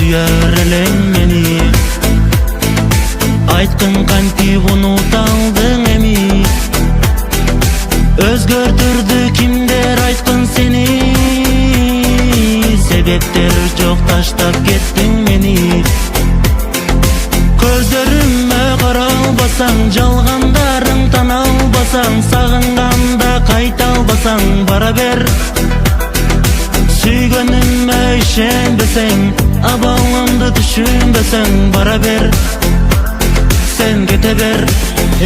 sүйөр элең мени. Айткын кантип унута алдың эми. Өзгөртүрдү кимдер айткын сени. Себептер жок таштап кеттиң мени. Көздөрүмө кара албасаң, жалгандарың тана албасаң, сагынганда кайта албасаң бара бер. Сүйгөнүмө ишенбесең, абалымды түшүнбөсөң бара бер. Sen kete ber,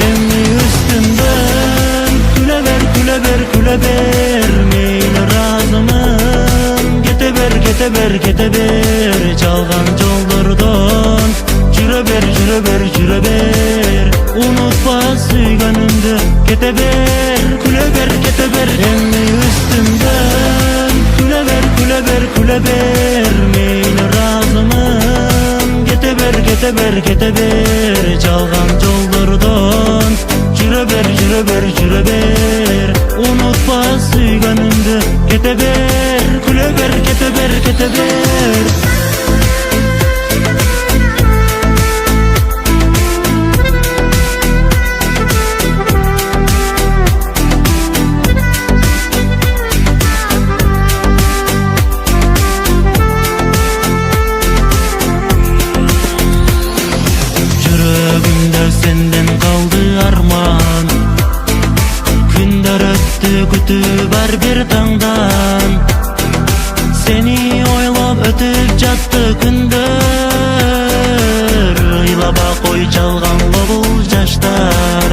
эми үстүмдөн күлө бер, күлө бер, күлө бер. Мейли разымын, кете бер, кете бер, кете бер. Жалган жолдордон жүрө бер, жүрө бер, жүрө бер. Унутпа сүйгөнүмдү, кете бер, күлө бер, кете бер. Эми үстүмдөн күлө бер, күлө бер, күлө бер. Мейли разымын, кете бер, кете бер, кете бер. Жалган жолдордон жүрө бер, жүрө бер, жүрө бер. Унутпа сүйгөнүмдү, кете бер, күлө бер, кете бер, кете бер. Senden kaldı arman. Күндөр өттү күтүп ар бир таңдан. Seni ойлоп өтүп жатты күндөр. Ыйлаба кой жалганго бул жаштар.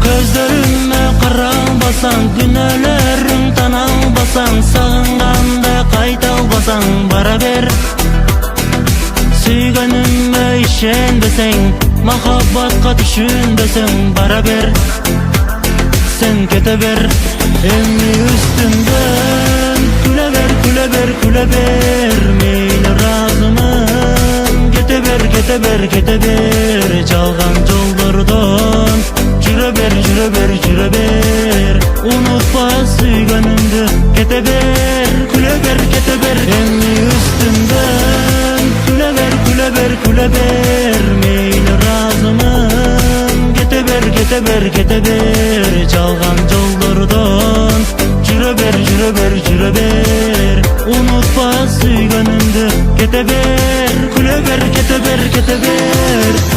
Көздөрүмө кара албасаң, күнөөлөрүң тана албасаң, сагынганда кайта албасаң бара бер. Сүйгөнүмө ишенбесең, махаббатка түшүнбөсөң бара бер. Sen kete ber, эми үстүмдөн күлө бер, күлө бер, күлө бер. Мейли разымын, кете бер, кете бер, кете бер. Жалган жолдордон жүрө бер, жүрө бер, жүрө бер. Унутпа сүйгөнүмдү, кете бер, күлө бер, кете бер. Эми үстүмдөн күлө бер, күлө бер, күлө бер. Мейли разымын, кете бер, кете бер, кете бер. Жалган жолдордон жүрө бер, жүрө бер, жүрө бер. Унутпа сүйгөнүмдү, кете бер, күлө бер, кете бер, кете бер.